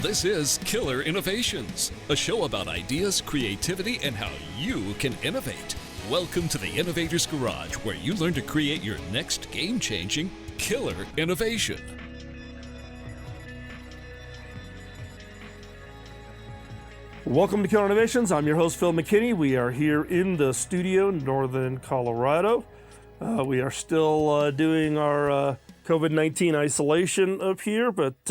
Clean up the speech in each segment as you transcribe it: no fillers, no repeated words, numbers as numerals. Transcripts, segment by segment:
This is Killer Innovations, a show about ideas, creativity, and how you can innovate. Welcome to the Innovator's Garage, where you learn to create your next game-changing killer innovation. Welcome to Killer Innovations. I'm your host, Phil McKinney. We are here in the studio in northern Colorado. We are still doing our COVID-19 isolation up here, but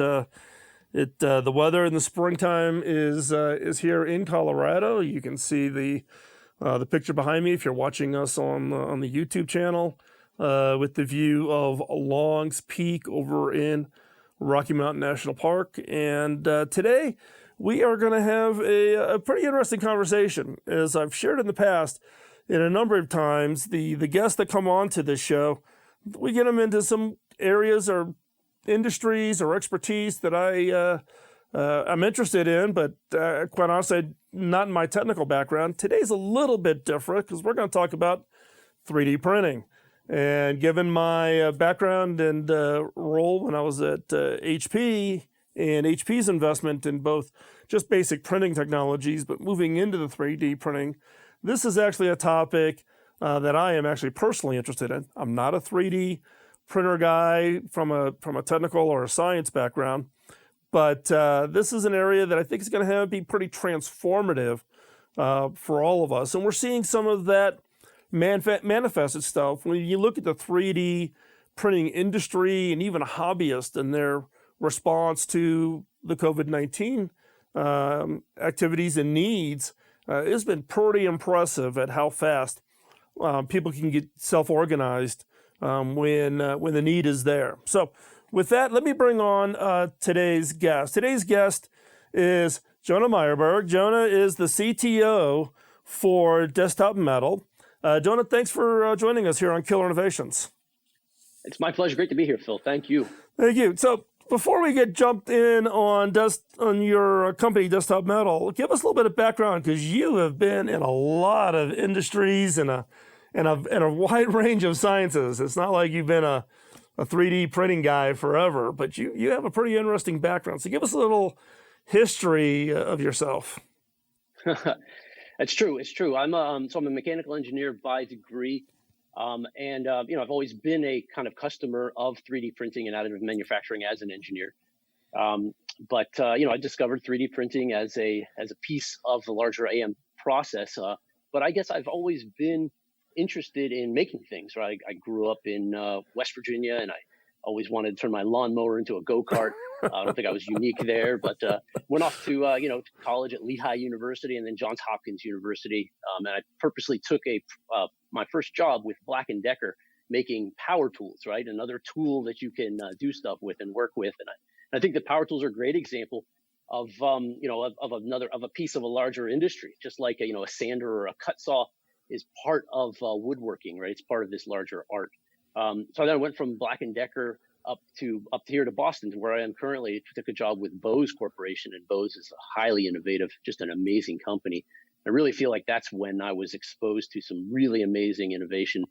the weather in the springtime is here in Colorado. You can see the picture behind me if you're watching us on the YouTube channel with the view of Long's Peak over in Rocky Mountain National Park. And today we are going to have a pretty interesting conversation. As I've shared in the past, in a number of times, the guests that come on to this show, we get them into some areas or industries or expertise that I'm interested in, but quite honestly, not in my technical background. Today's a little bit different because we're going to talk about 3D printing. And given my background and role when I was at HP and HP's investment in both just basic printing technologies, but moving into the 3D printing, this is actually a topic that I am actually personally interested in. I'm not a 3D printer guy from a technical or a science background, but this is an area that I think is going to be pretty transformative for all of us. And we're seeing some of that manifest itself when you look at the 3D printing industry and even hobbyists and their response to the COVID-19 activities and needs. It's been pretty impressive at how fast people can get self-organized when the need is there. So with that, let me bring on today's guest. Today's guest is Jonah Myerberg. Jonah is the CTO for Desktop Metal. Jonah, thanks for joining us here on Killer Innovations. It's my pleasure. Great to be here, Phil. Thank you. Thank you. So before we get jumped in on your company, Desktop Metal, give us a little bit of background because you have been in a lot of industries and a wide range of sciences. It's not like you've been a 3D printing guy forever, but you have a pretty interesting background. So give us a little history of yourself. It's true. It's true. I'm a mechanical engineer by degree. I've always been a kind of customer of 3D printing and additive manufacturing as an engineer. I discovered 3D printing as a piece of the larger AM process. But I guess I've always been interested in making things, right? I grew up in West Virginia, and I always wanted to turn my lawnmower into a go-kart. I don't think I was unique there, but went off to college at Lehigh University and then Johns Hopkins University. And I purposely took my first job with Black & Decker making power tools, right? Another tool that you can do stuff with and work with. And I think the power tools are a great example of a piece of a larger industry, just like a sander or a cut saw is part of woodworking, right? It's part of this larger art. So then I went from Black & Decker up here to Boston, to where I am currently. Took a job with Bose Corporation, and Bose is a highly innovative, just an amazing company. I really feel like that's when I was exposed to some really amazing innovation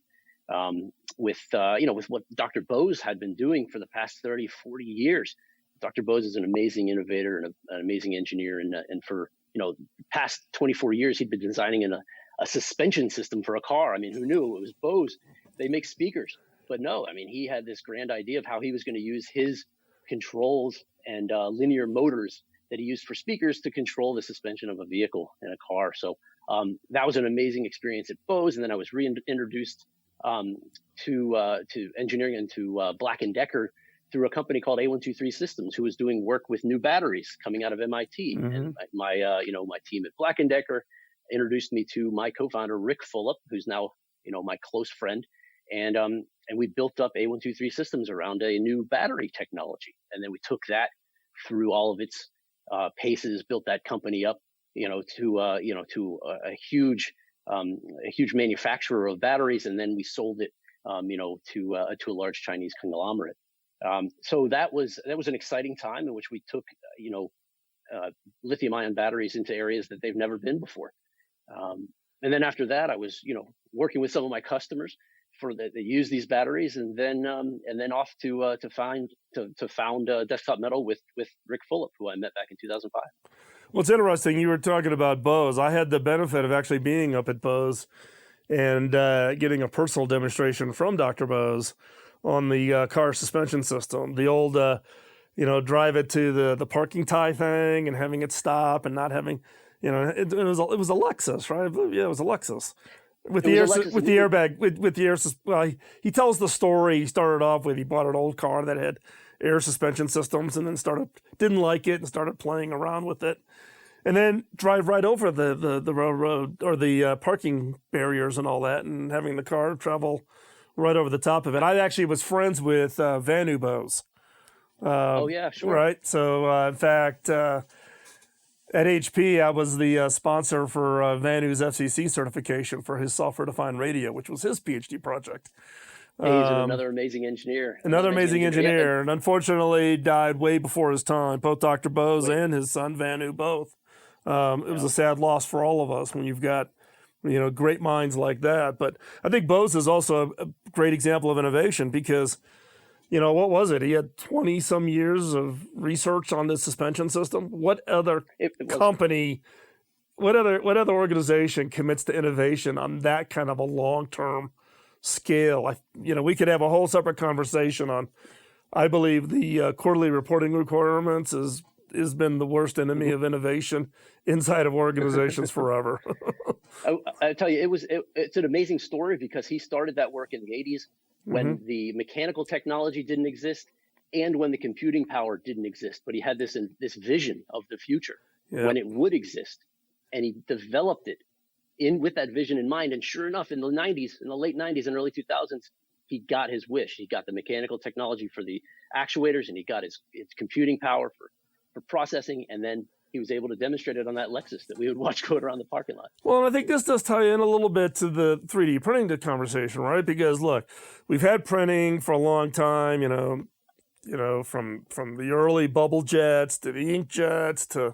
with what Dr. Bose had been doing for the past 30, 40 years. Dr. Bose is an amazing innovator and an amazing engineer. And for, the past 24 years, he'd been designing a suspension system for a car. I mean, who knew? It was Bose. They make speakers. But no, I mean, he had this grand idea of how he was going to use his controls and linear motors that he used for speakers to control the suspension of a vehicle in a car. So that was an amazing experience at Bose. And then I was reintroduced to engineering and to Black & Decker through a company called A123 Systems, who was doing work with new batteries coming out of MIT. Mm-hmm. And my team at Black & Decker introduced me to my co-founder, Rick Fulop, who's now, my close friend. And we built up A123 Systems around a new battery technology. And then we took that through all of its paces, built that company up, to a huge manufacturer of batteries. And then we sold it, to a large Chinese conglomerate. So that was an exciting time in which we took, lithium ion batteries into areas that they've never been before. And then after that, I was, working with some of my customers they use these batteries, and then off to found Desktop Metal with Rick Fulop, who I met back in 2005. Well, it's interesting. You were talking about Bose. I had the benefit of actually being up at Bose and getting a personal demonstration from Dr. Bose on the car suspension system. The old, drive it to the parking tie thing and having it stop and not having, it was a Lexus, right? Yeah, it was a Lexus. With the airbag, with the air. Well, he tells the story. He started off with he bought an old car that had air suspension systems, and then didn't like it and started playing around with it, and then drive right over the railroad or the parking barriers and all that, and having the car travel right over the top of it. I actually was friends with Vanu Bose. Oh yeah, sure. Right. So in fact. At HP, I was the sponsor for Vanu's FCC certification for his software-defined radio, which was his PhD project. He's another amazing engineer. Another amazing engineer, and unfortunately died way before his time. Both Dr. Bose and his son Vanu both. It was a sad loss for all of us when you've got, great minds like that. But I think Bose is also a great example of innovation because. What was it? He had 20 some years of research on this suspension system. What other company, what other organization commits to innovation on that kind of a long-term scale? We could have a whole separate conversation on, I believe the quarterly reporting requirements has been the worst enemy of innovation inside of organizations forever. I tell you, it's an amazing story because he started that work in the 80s. When the mechanical technology didn't exist and when the computing power didn't exist. But he had this vision of the future when it would exist. And he developed it with that vision in mind. And sure enough, in the late 90s and early 2000s, he got his wish. He got the mechanical technology for the actuators, and he got his computing power for processing. And then he was able to demonstrate it on that Lexus that we would watch go around the parking lot. Well, and I think this does tie in a little bit to the 3D printing conversation, right? Because look, we've had printing for a long time, from the early bubble jets to the ink jets to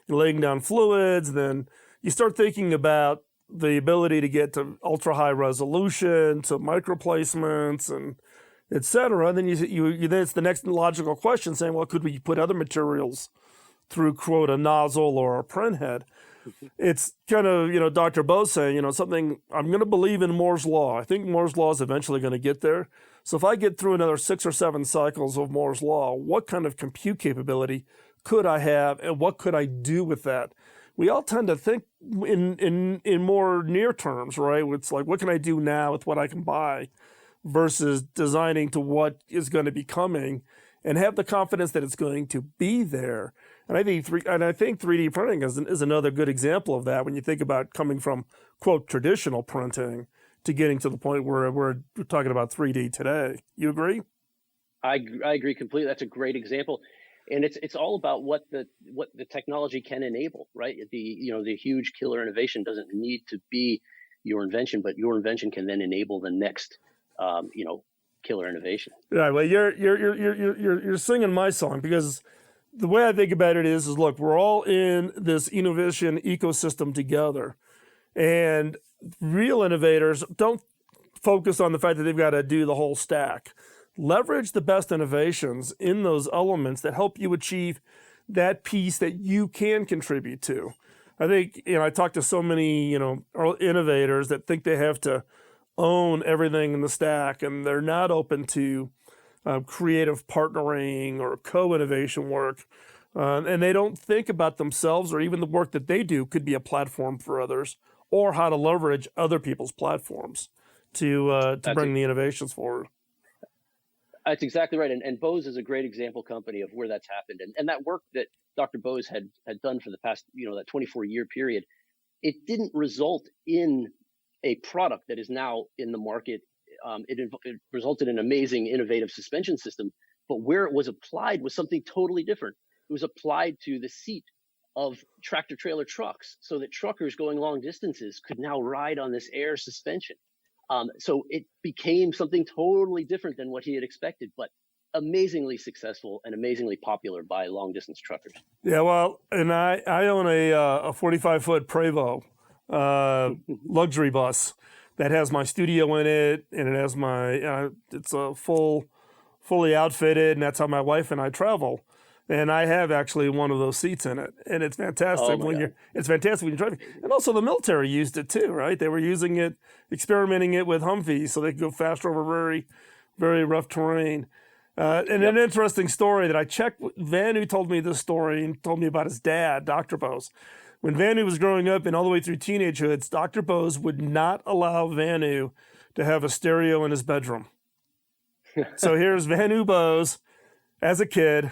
laying down fluids. Then you start thinking about the ability to get to ultra high resolution, to microplacements, and et cetera. And then then it's the next logical question saying, well, could we put other materials through, quote, a nozzle or a print head? It's kind of, Dr. Bose saying, something, I'm going to believe in Moore's Law. I think Moore's Law is eventually going to get there. So if I get through another 6 or 7 cycles of Moore's Law, what kind of compute capability could I have and what could I do with that? We all tend to think in more near terms, right? It's like, what can I do now with what I can buy versus designing to what is going to be coming and have the confidence that it's going to be there. And I think 3D printing is another good example of that when you think about coming from, quote, traditional printing to getting to the point where we're talking about 3D today. You agree? I agree completely. That's a great example. And it's all about what the technology can enable, right? The huge killer innovation doesn't need to be your invention, but your invention can then enable the next killer innovation. Yeah, well, you're singing my song because the way I think about it is look, we're all in this innovation ecosystem together, and real innovators don't focus on the fact that they've got to do the whole stack. Leverage the best innovations in those elements that help you achieve that piece that you can contribute to. I think, I talk to so many, innovators that think they have to own everything in the stack, and they're not open to creative partnering or co-innovation work. And they don't think about themselves or even the work that they do could be a platform for others, or how to leverage other people's platforms to bring the innovations forward. That's exactly right. And Bose is a great example company of where that's happened. And that work that Dr. Bose had done for the past, that 24-year period, it didn't result in a product that is now in the market. It resulted in an amazing, innovative suspension system. But where it was applied was something totally different. It was applied to the seat of tractor trailer trucks so that truckers going long distances could now ride on this air suspension. So it became something totally different than what he had expected, but amazingly successful and amazingly popular by long distance truckers. Yeah, well, and I own a 45-foot Prevost luxury bus that has my studio in it, and it has it's a fully outfitted, and that's how my wife and I travel. And I have actually one of those seats in it, and it's fantastic it's fantastic when you're driving. And also the military used it too, right? They were using it, experimenting it with Humvees so they could go faster over very, very rough terrain. And an interesting story that I checked, Vanu told me this story and told me about his dad, Dr. Bose. When Vanu was growing up and all the way through teenagehood, Dr. Bose would not allow Vanu to have a stereo in his bedroom. So here's Vanu Bose as a kid,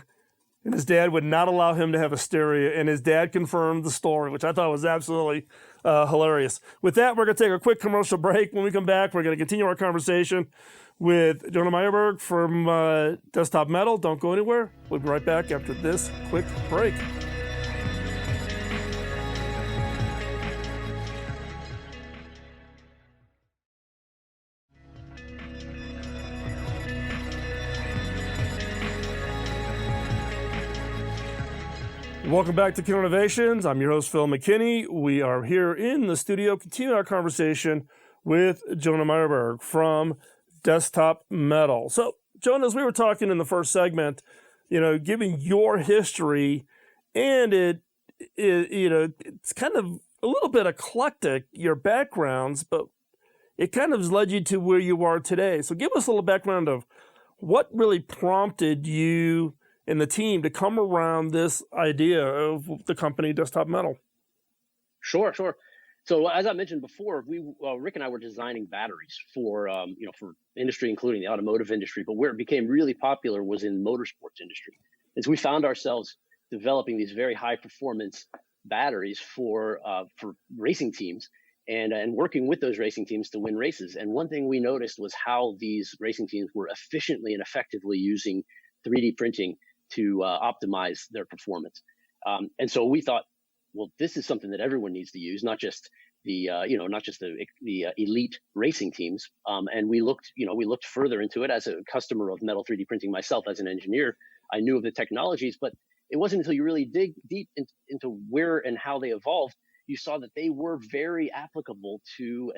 and his dad would not allow him to have a stereo, and his dad confirmed the story, which I thought was absolutely hilarious. With that, we're going to take a quick commercial break. When we come back, we're going to continue our conversation with Jonah Myerberg from Desktop Metal. Don't go anywhere. We'll be right back after this quick break. Welcome back to Killer Innovations. I'm your host, Phil McKinney. We are here in the studio, continuing our conversation with Jonah Myerberg from Desktop Metal. So, Jonah, as we were talking in the first segment, given your history, and it's kind of a little bit eclectic, your backgrounds, but it kind of has led you to where you are today. So give us a little background of what really prompted you and the team to come around this idea of the company Desktop Metal. Sure. So as I mentioned before, Rick and I were designing batteries for industry, including the automotive industry. But where it became really popular was in motorsports industry, as we found ourselves developing these very high performance batteries for racing teams and working with those racing teams to win races. And one thing we noticed was how these racing teams were efficiently and effectively using 3D printing to optimize their performance. And so we thought, well, this is something that everyone needs to use, not just the elite racing teams. And we looked further into it. As a customer of metal 3D printing myself, as an engineer, I knew of the technologies, but it wasn't until you really dig deep into where and how they evolved, you saw that they were very applicable to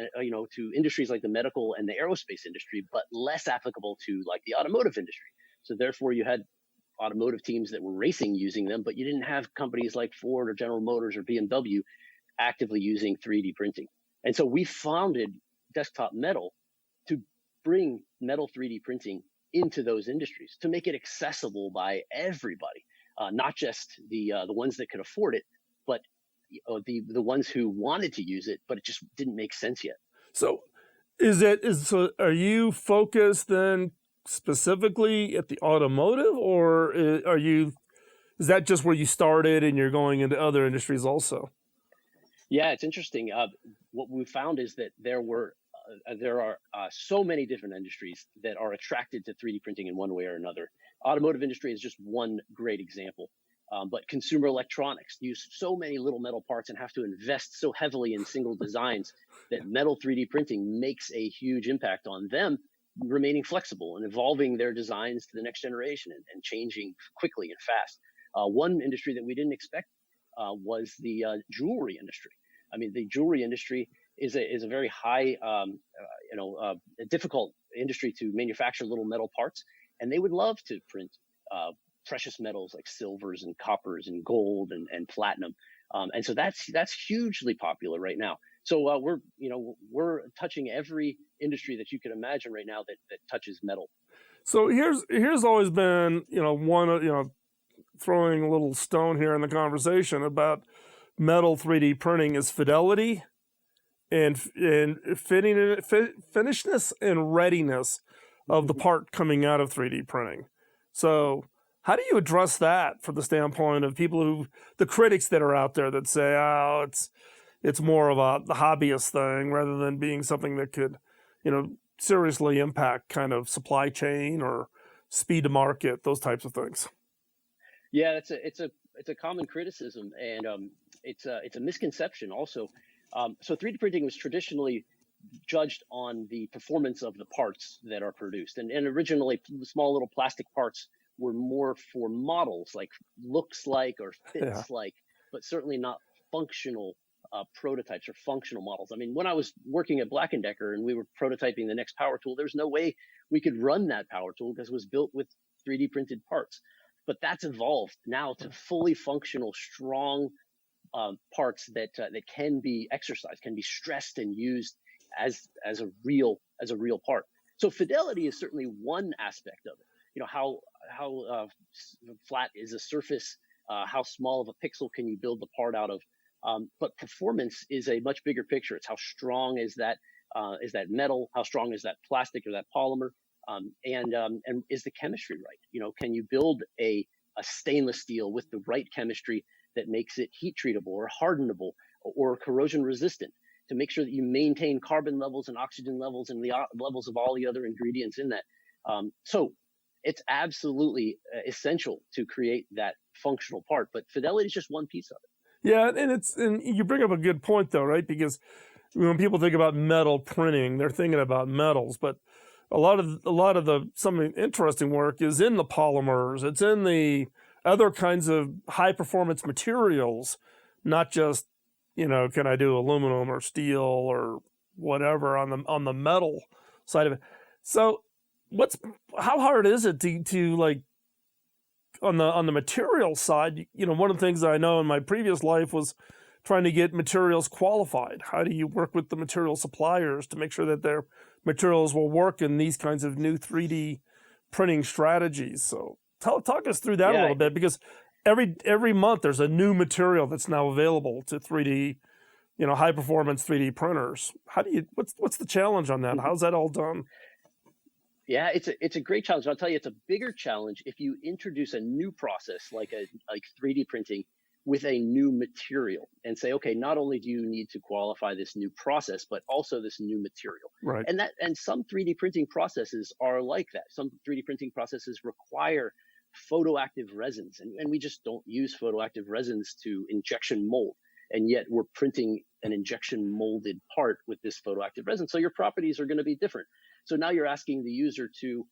industries like the medical and the aerospace industry, but less applicable to like the automotive industry. So therefore, you had automotive teams that were racing using them, but you didn't have companies like Ford or General Motors or BMW actively using 3D printing. And so we founded Desktop Metal to bring metal 3D printing into those industries, to make it accessible by everybody, not just the ones that could afford it, but the ones who wanted to use it, but it just didn't make sense yet. So are you focused then specifically at the automotive, or is that just where you started and you're going into other industries also? Yeah, it's interesting. What we found is that there are so many different industries that are attracted to 3D printing in one way or another. Automotive industry is just one great example. But consumer electronics use so many little metal parts and have to invest so heavily in single designs that metal 3D printing makes a huge impact on them, remaining flexible and evolving their designs to the next generation and changing quickly and fast. One industry that we didn't expect was the jewelry industry. I mean, the jewelry industry is a very high, difficult industry to manufacture little metal parts, and they would love to print precious metals like silvers and coppers and gold and platinum, and so that's hugely popular right now. So we're touching every industry that you can imagine right now that touches metal. So here's always been throwing a little stone here in the conversation about metal 3D printing is fidelity and finishedness and readiness of the part coming out of 3D printing. So how do you address that from the standpoint of the critics that are out there that say, oh, it's more of the hobbyist thing rather than being something that could, seriously impact kind of supply chain or speed to market, those types of things? Yeah, it's a common criticism, and it's a misconception also. So 3D printing was traditionally judged on the performance of the parts that are produced, and originally small little plastic parts were more for models, like looks like or fits like, but certainly not functional prototypes or functional models. I mean, when I was working at Black & Decker and we were prototyping the next power tool, there's no way we could run that power tool because it was built with 3D printed parts. But that's evolved now to fully functional, strong parts that can be exercised, can be stressed and used as a real part. So fidelity is certainly one aspect of it. You know, how flat is a surface? How small of a pixel can you build the part out of? But performance is a much bigger picture. It's how strong is that metal? How strong is that plastic or that polymer? And is the chemistry right? You know, can you build a stainless steel with the right chemistry that makes it heat treatable or hardenable or corrosion resistant to make sure that you maintain carbon levels and oxygen levels and the levels of all the other ingredients in that. So it's absolutely essential to create that functional part, but fidelity is just one piece of it. Yeah, and you bring up a good point though, right? Because when people think about metal printing, they're thinking about metals, but a lot of some interesting work is in the polymers. It's in the other kinds of high performance materials, not just, you know, can I do aluminum or steel or whatever on the metal side of it. So how hard is it to like on the material side? You know, one of the things that I know in my previous life was trying to get materials qualified. How do you work with the material suppliers to make sure that their materials will work in these kinds of new 3D printing strategies? So talk us through that a little bit, because every month there's a new material that's now available to 3D, you know, high performance 3D printers. What's the challenge on that? How's that all done? Yeah, it's a great challenge. I'll tell you, it's a bigger challenge if you introduce a new process like 3D printing with a new material and say, okay, not only do you need to qualify this new process, but also this new material. Right. And some 3D printing processes are like that. Some 3D printing processes require photoactive resins, and we just don't use photoactive resins to injection mold. And yet we're printing an injection molded part with this photoactive resin. So your properties are going to be different. So now you're asking the user to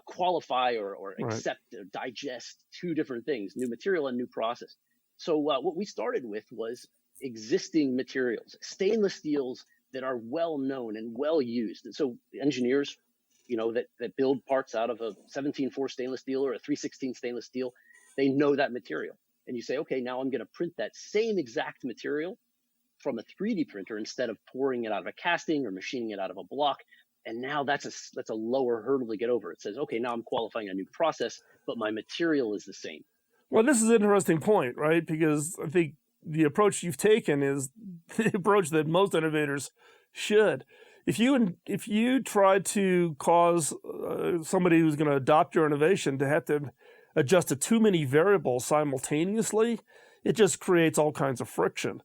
qualify or accept or digest two different things, new material and new process. So what we started with was existing materials, stainless steels that are well known and well used. And so engineers, you know, that build parts out of a 17.4 stainless steel or a 3/16 stainless steel, they know that material. And you say, okay, now I'm going to print that same exact material from a 3D printer instead of pouring it out of a casting or machining it out of a block. And now that's a lower hurdle to get over. It says, okay, now I'm qualifying a new process, but my material is the same. Well, this is an interesting point, right? Because I think the approach you've taken is the approach that most innovators should. If you try to cause somebody who's going to adopt your innovation to have to adjust to too many variables simultaneously, it just creates all kinds of friction.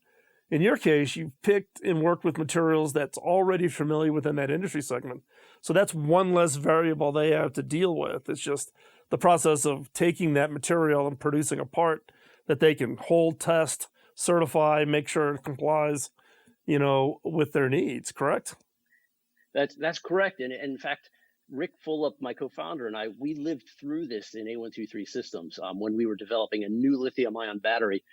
In your case, you've picked and worked with materials that's already familiar within that industry segment. So that's one less variable they have to deal with. It's just the process of taking that material and producing a part that they can hold, test, certify, make sure it complies, you know, with their needs, correct? That's correct. And in fact, Rick Fulop, my co-founder, and I, we lived through this in A123 Systems when we were developing a new lithium-ion battery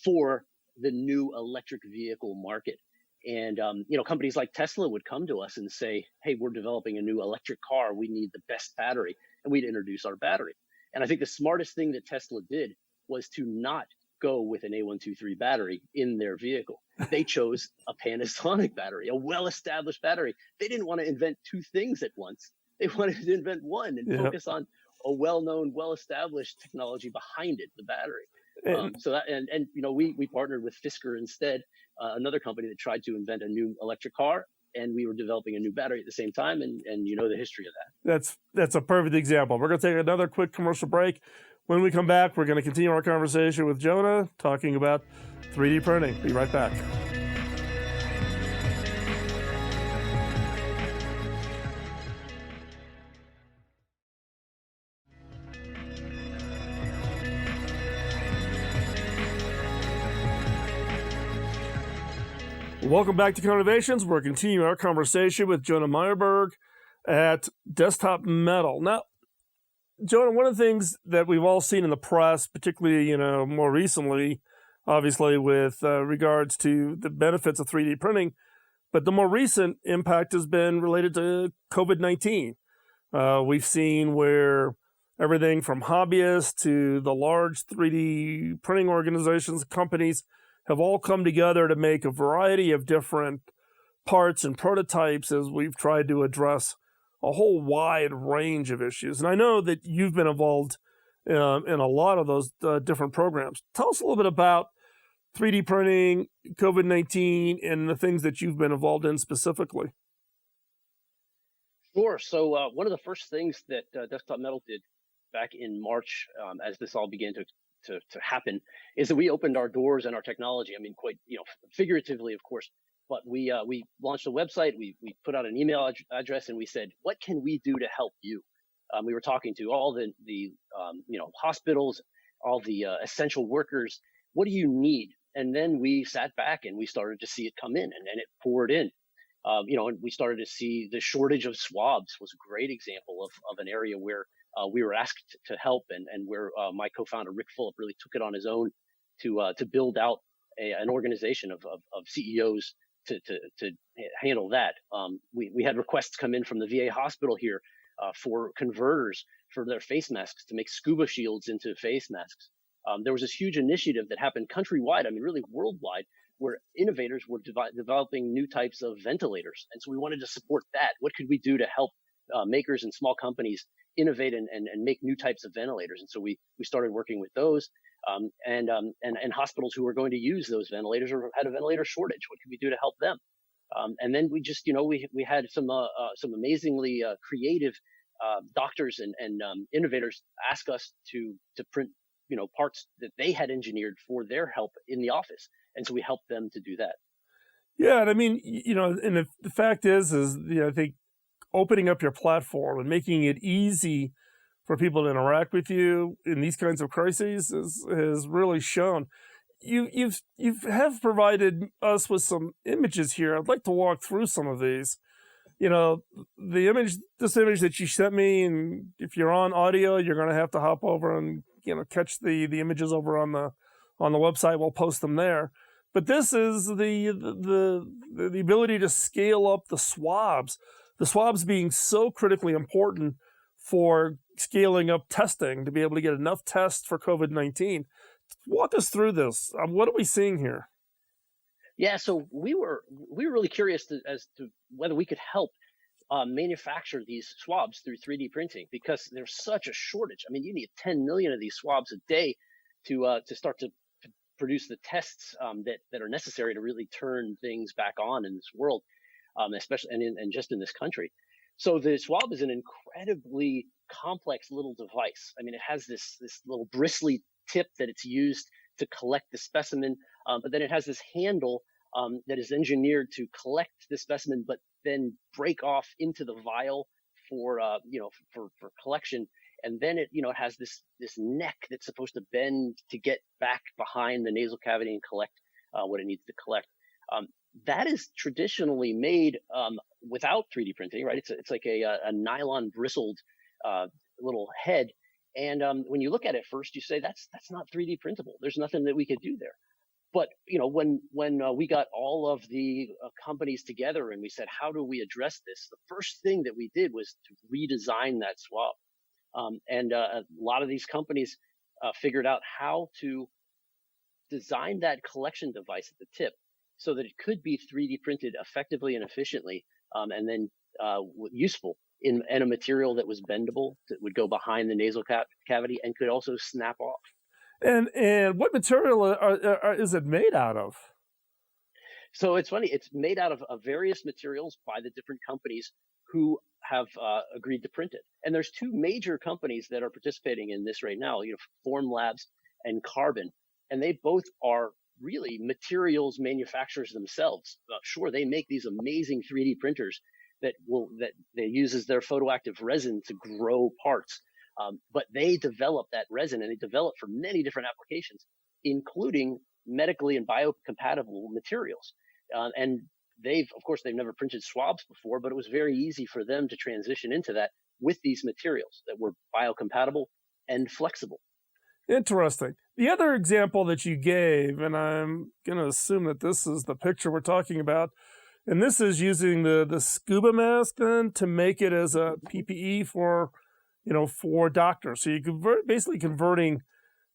for the new electric vehicle market. And, you know, companies like Tesla would come to us and say, hey, we're developing a new electric car. We need the best battery. And we'd introduce our battery. And I think the smartest thing that Tesla did was to not go with an A123 battery in their vehicle. They chose a Panasonic battery, a well-established battery. They didn't want to invent two things at once. They wanted to invent one and focus on a well-known, well-established technology behind it, the battery. And you know, we partnered with Fisker instead, another company that tried to invent a new electric car, and we were developing a new battery at the same time. And you know the history of that. That's a perfect example. We're going to take another quick commercial break. When we come back, we're going to continue our conversation with Jonah, talking about 3D printing. Be right back. Welcome back to Innovations. We're continuing our conversation with Jonah Myerberg at Desktop Metal. Now, Jonah, one of the things that we've all seen in the press, particularly, you know, more recently, obviously, with regards to the benefits of 3D printing. But the more recent impact has been related to COVID-19. We've seen where everything from hobbyists to the large 3D printing organizations, companies, have all come together to make a variety of different parts and prototypes as we've tried to address a whole wide range of issues. And I know that you've been involved in a lot of those different programs. Tell us a little bit about 3D printing, COVID-19, and the things that you've been involved in specifically. Sure. So one of the first things that Desktop Metal did back in March, as this all began to happen, is that we opened our doors and our technology. I mean, quite figuratively, of course. But we launched a website. We put out an email address, and we said, "What can we do to help you?" We were talking to all the hospitals, all the essential workers. What do you need? And then we sat back and we started to see it come in, and it poured in. And we started to see the shortage of swabs was a great example of an area where we were asked to help, and where my co-founder Rick Fulop really took it on his own to build out an organization of CEOs to handle that. We had requests come in from the VA hospital here for converters for their face masks to make scuba shields into face masks. There was this huge initiative that happened countrywide, I mean, really worldwide, where innovators were developing new types of ventilators. And so we wanted to support that. What could we do to help makers and small companies innovate and make new types of ventilators? And so we started working with those and hospitals who were going to use those ventilators or had a ventilator shortage. What could we do to help them? And then we just, we had some amazingly creative doctors and innovators ask us to print parts that they had engineered for their help in the office. And so we helped them to do that. Yeah, and I mean, and the fact is, I think opening up your platform and making it easy for people to interact with you in these kinds of crises has really shown. You have provided us with some images here. I'd like to walk through some of these. This image that you sent me, and if you're on audio, you're going to have to hop over and catch the images over on the website. We'll post them there. But this is the ability to scale up the swabs being so critically important for scaling up testing to be able to get enough tests for COVID-19. Walk us through this. What are we seeing here? Yeah, so we were really curious as to whether we could help manufacture these swabs through 3D printing, because there's such a shortage. I mean, you need 10 million of these swabs a day to start to produce the tests that are necessary to really turn things back on in this world, especially and just in this country. So the swab is an incredibly complex little device. I mean, it has this little bristly tip that it's used to collect the specimen, but then it has this handle that is engineered to collect the specimen, but then break off into the vial for collection. And then it has this neck that's supposed to bend to get back behind the nasal cavity and collect what it needs to collect. That is traditionally made without 3D printing, right? It's like a nylon bristled little head. And when you look at it first, you say that's not 3D printable. There's nothing that we could do there. But when we got all of the companies together and we said, how do we address this? The first thing that we did was to redesign that swab. And a lot of these companies figured out how to design that collection device at the tip so that it could be 3D printed effectively and efficiently, and then useful in a material that was bendable, that would go behind the nasal cavity and could also snap off. And what material is it made out of? So it's funny. It's made out of various materials by the different companies who have agreed to print it. And there's two major companies that are participating in this right now, Form Labs and Carbon. And they both are really materials manufacturers themselves. Sure, they make these amazing 3D printers that they use as their photoactive resin to grow parts. But they develop that resin, and they develop for many different applications, including medically and biocompatible materials. And they've never printed swabs before, but it was very easy for them to transition into that with these materials that were biocompatible and flexible. Interesting. The other example that you gave, and I'm going to assume that this is the picture we're talking about, and this is using the scuba mask then to make it as a PPE for, for doctors. So you basically converting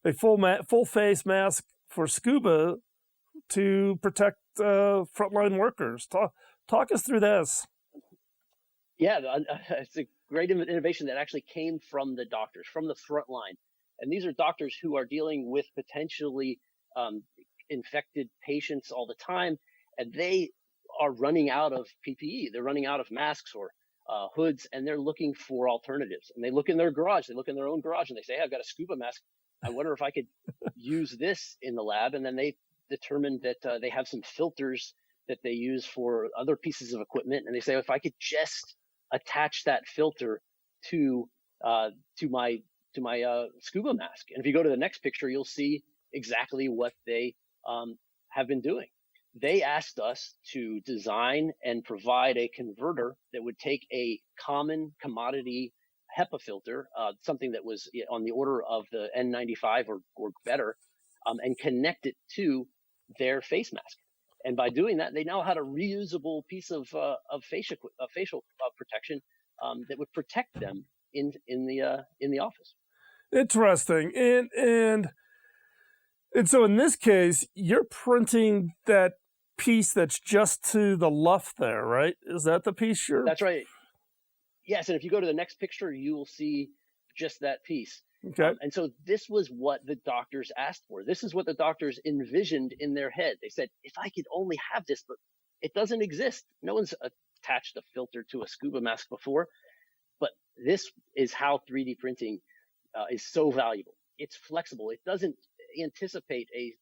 a full face mask for scuba to protect frontline workers. Talk us through this. Yeah, it's a great innovation that actually came from the doctors, from the front line. And these are doctors who are dealing with potentially infected patients all the time, and they are running out of PPE. They're running out of masks or hoods, and they're looking for alternatives. And they look in their garage, they look in their own garage, and they say, hey, I've got a scuba mask. I wonder if I could use this in the lab. And then they determine that they have some filters that they use for other pieces of equipment. And they say, if I could just attach that filter to my scuba mask. And if you go to the next picture, you'll see exactly what they have been doing. They asked us to design and provide a converter that would take a common commodity HEPA filter, something that was on the order of the N95 or better, and connect it to their face mask. And by doing that, they now had a reusable piece of facial protection that would protect them in the office. Interesting. And so in this case, you're printing that piece that's just to the left there, right? Is that the piece you're... That's right. Yes, and if you go to the next picture, you will see just that piece. Okay. And so this was what the doctors asked for. This is what the doctors envisioned in their head. They said, if I could only have this, but it doesn't exist. No one's attached a filter to a scuba mask before. But this is how 3D printing is so valuable. It's flexible. It doesn't anticipate a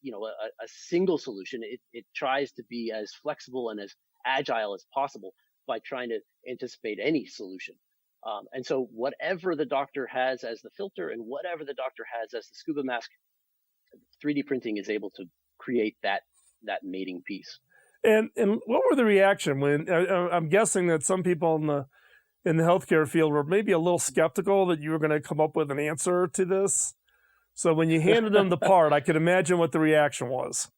single solution. It tries to be as flexible and as agile as possible by trying to anticipate any solution. And so whatever the doctor has as the filter and whatever the doctor has as the scuba mask, 3D printing is able to create that mating piece. And what were the reaction when I'm guessing that some people in the healthcare field were maybe a little skeptical that you were going to come up with an answer to this? So when you handed them the part, I could imagine what the reaction was.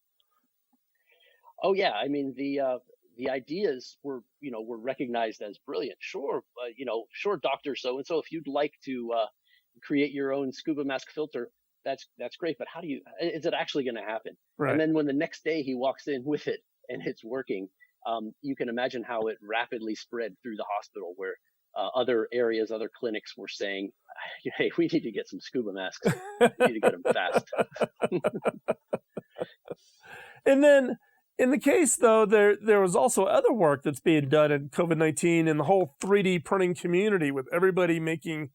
Oh yeah, I mean the ideas were recognized as brilliant. Sure, sure, Dr. So and so, if you'd like to create your own scuba mask filter, that's great. But is it actually going to happen? Right. And then when the next day he walks in with it and it's working, you can imagine how it rapidly spread through the hospital, where other areas, other clinics were saying, hey, we need to get some scuba masks. We need to get them fast. And then in the case, though, there was also other work that's being done in COVID-19 in the whole 3D printing community, with everybody making,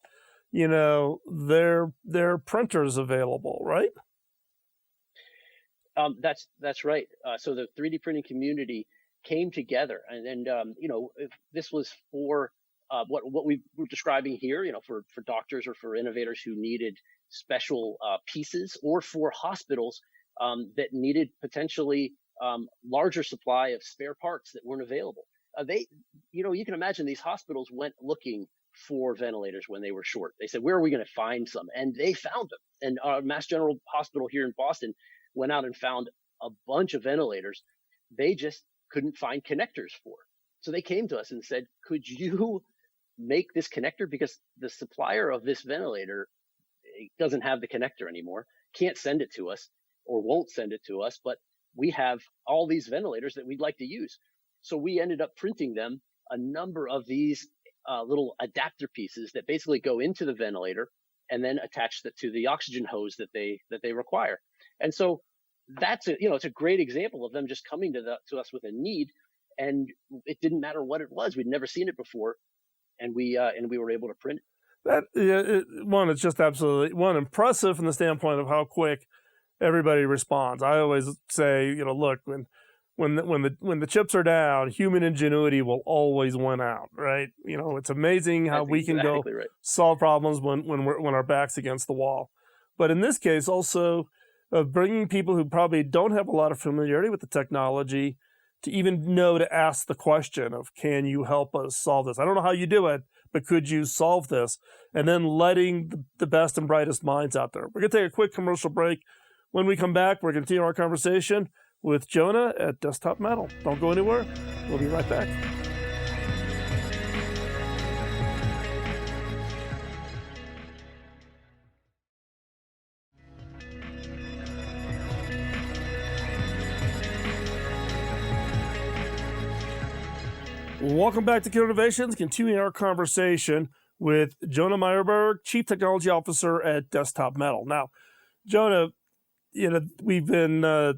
their printers available, right? That's right. So the 3D printing community came together, and if this was for what we were describing here, for doctors or for innovators who needed special pieces, or for hospitals that needed potentially larger supply of spare parts that weren't available. You can imagine these hospitals went looking for ventilators when they were short. They said, where are we going to find some? And they found them. And Mass General Hospital here in Boston went out and found a bunch of ventilators. They just couldn't find connectors for. So they came to us and said, could you make this connector? Because the supplier of this ventilator doesn't have the connector anymore, can't send it to us, or won't send it to us, but we have all these ventilators that we'd like to use. So we ended up printing them a number of these little adapter pieces that basically go into the ventilator and then attach to the oxygen hose that they require. And so that's it's a great example of them just coming to us with a need, and it didn't matter what it was. We'd never seen it before, and we were able to print it. It's just absolutely impressive from the standpoint of how quick everybody responds. I always say, look, when the chips are down, human ingenuity will always win out, right? It's amazing how we can go solve problems when our back's against the wall. But in this case, also bringing people who probably don't have a lot of familiarity with the technology to even know to ask the question of, can you help us solve this? I don't know how you do it, but could you solve this? And then letting the best and brightest minds out there. We're going to take a quick commercial break. When we come back, we're going to continue our conversation with Jonah at Desktop Metal. Don't go anywhere. We'll be right back. Welcome back to Killer Innovations, continuing our conversation with Jonah Myerberg, Chief Technology Officer at Desktop Metal. Now, Jonah, we've been, as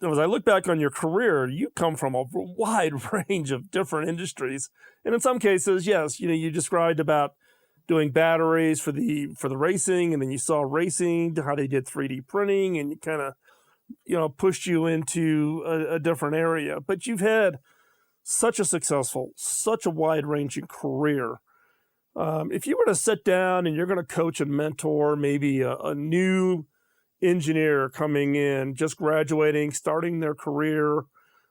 I look back on your career, you come from a wide range of different industries. And in some cases, yes, you described about doing batteries for the racing, and then you saw racing, how they did 3D printing, and you kind of, pushed you into a different area. But you've had such a wide-ranging career. If you were to sit down and you're going to coach and mentor maybe a new engineer coming in, just graduating, starting their career,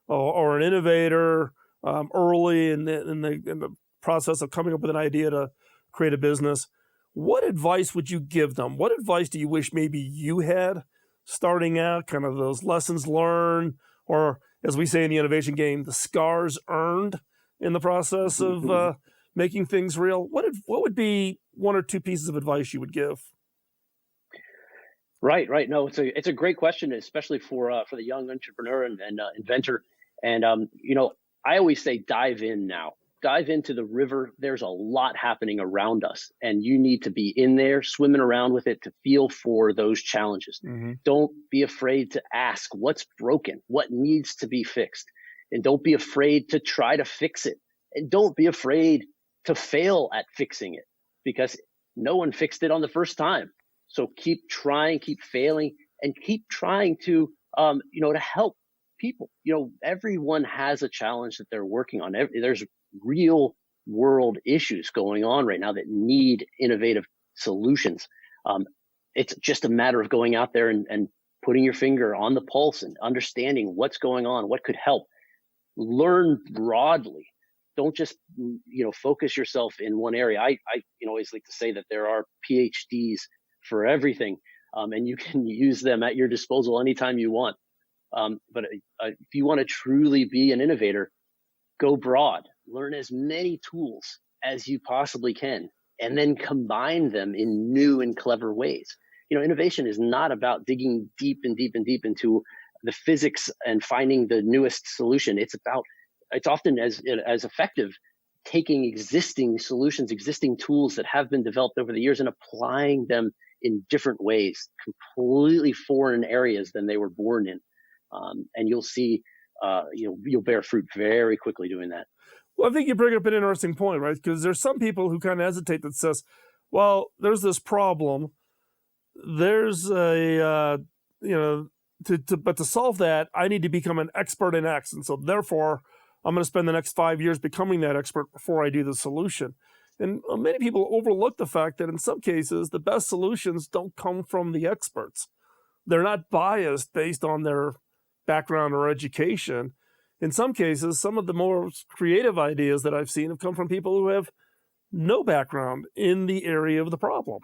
or an innovator early in the process of coming up with an idea to create a business, what advice would you give them? What advice do you wish maybe you had starting out, kind of those lessons learned, or as we say in the innovation game, the scars earned in the process of making things real? What would be one or two pieces of advice you would give? Right. No, it's a great question, especially for the young entrepreneur and inventor. And I always say dive in now. Dive into the river. There's a lot happening around us, and you need to be in there, swimming around with it to feel for those challenges. Mm-hmm. Don't be afraid to ask what's broken, what needs to be fixed, and don't be afraid to try to fix it. And don't be afraid to fail at fixing it, because no one fixed it on the first time. So keep trying, keep failing, and keep trying to help people. Everyone has a challenge that they're working on. There's real world issues going on right now that need innovative solutions. It's just a matter of going out there and putting your finger on the pulse and understanding what's going on, what could help. Learn broadly. Don't just focus yourself in one area. I always like to say that there are PhDs for everything, and you can use them at your disposal anytime you want. But if you want to truly be an innovator, go broad. Learn as many tools as you possibly can, and then combine them in new and clever ways. Innovation is not about digging deep into the physics and finding the newest solution. It's often as effective taking existing solutions, existing tools that have been developed over the years and applying them in different ways, completely foreign areas than they were born in. And you'll see, you'll bear fruit very quickly doing that. Well, I think you bring up an interesting point, right? Because there's some people who kind of hesitate that says, well, there's this problem. There's but to solve that, I need to become an expert in X. And so therefore, I'm going to spend the next 5 years becoming that expert before I do the solution. And many people overlook the fact that in some cases, the best solutions don't come from the experts. They're not biased based on their background or education. In some cases, some of the more creative ideas that I've seen have come from people who have no background in the area of the problem.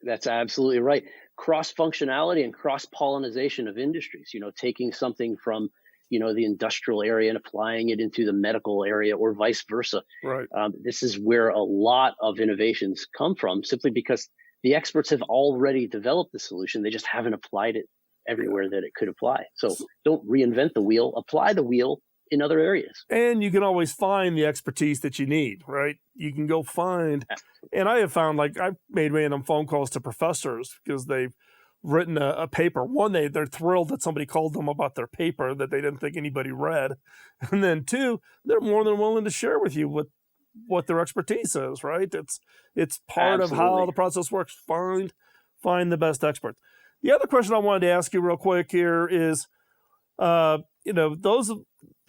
That's absolutely right. Cross-functionality and cross-pollination of industries, taking something from, the industrial area and applying it into the medical area or vice versa. Right. This is where a lot of innovations come from, simply because the experts have already developed the solution. They just haven't applied it everywhere that it could apply. So don't reinvent the wheel, apply the wheel in other areas. And you can always find the expertise that you need, right? You can go find, and I have found, I've made random phone calls to professors because they've written a paper. One, they're thrilled that somebody called them about their paper that they didn't think anybody read. And then two, they're more than willing to share with you what their expertise is, right? It's part of how the process works. Find the best expert. The other question I wanted to ask you real quick here is, those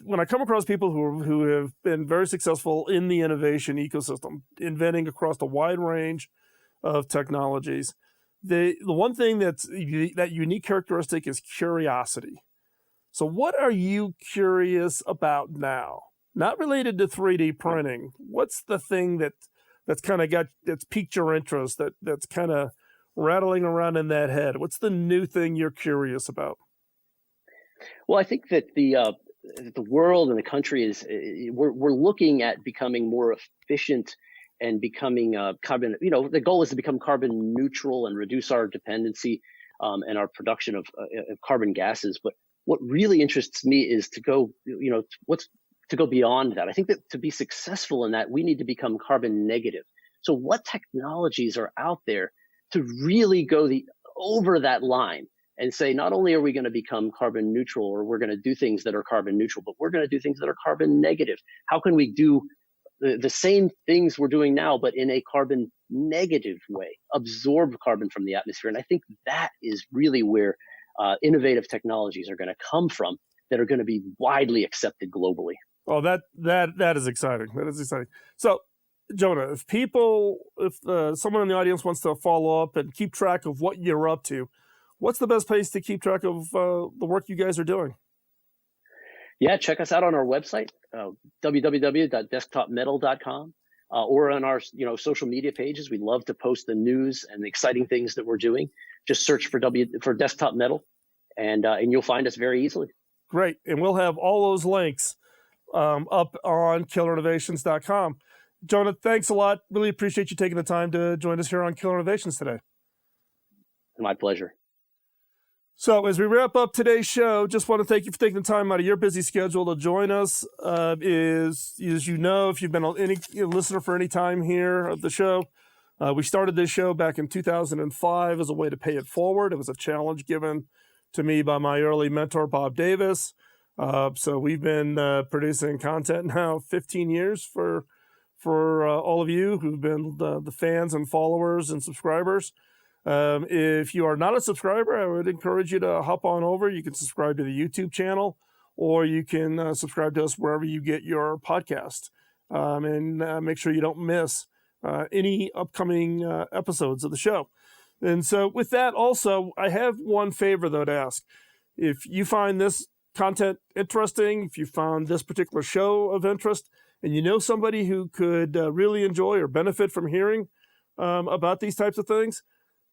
when I come across people who have been very successful in the innovation ecosystem, inventing across a wide range of technologies, the one thing that unique characteristic is curiosity. So what are you curious about now? not related to 3D printing. What's the thing that's kind of that's piqued your interest, that's kind of rattling around in that head? What's the new thing you're curious about? Well, I think that the world and the country we're looking at becoming more efficient and becoming carbon. The goal is to become carbon neutral and reduce our dependency and our production of carbon gases. But what really interests me is to go beyond that. I think that to be successful in that, we need to become carbon negative. So what technologies are out there to really go over that line and say, not only are we going to become carbon neutral, or we're going to do things that are carbon neutral, but we're going to do things that are carbon negative. How can we do the same things we're doing now, but in a carbon negative way, absorb carbon from the atmosphere? And I think that is really where innovative technologies are going to come from, that are going to be widely accepted globally. Oh, that is exciting. That is exciting. So, Jonah, if someone in the audience wants to follow up and keep track of what you're up to, what's the best place to keep track of the work you guys are doing? Yeah, check us out on our website, www.desktopmetal.com, or on our social media pages. We love to post the news and the exciting things that we're doing. Just search for Desktop Metal, and you'll find us very easily. Great, and we'll have all those links up on killerinnovations.com. Jonah, thanks a lot. Really appreciate you taking the time to join us here on Killer Innovations today. My pleasure. So as we wrap up today's show, just want to thank you for taking the time out of your busy schedule to join us. As you know, if you've been a listener for any time here of the show, we started this show back in 2005 as a way to pay it forward. It was a challenge given to me by my early mentor, Bob Davis. So we've been producing content now 15 years for all of you who've been the fans and followers and subscribers. If you are not a subscriber, I would encourage you to hop on over. You can subscribe to the YouTube channel, or you can subscribe to us wherever you get your podcast, and make sure you don't miss any upcoming episodes of the show. And so with that, also, I have one favor, though, to ask. If you find this content interesting, if you found this particular show of interest, and you know somebody who could really enjoy or benefit from hearing about these types of things,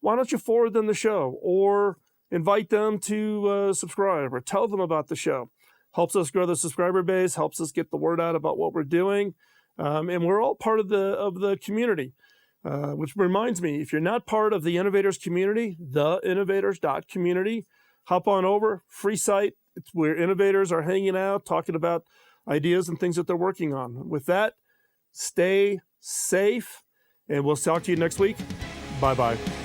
why don't you forward them the show, or invite them to subscribe, or tell them about the show? Helps us grow the subscriber base, helps us get the word out about what we're doing, and we're all part of the community. Which reminds me, if you're not part of the Innovators community, theinnovators.community, hop on over, free site. It's where innovators are hanging out, talking about ideas and things that they're working on. With that, stay safe, and we'll talk to you next week. Bye-bye.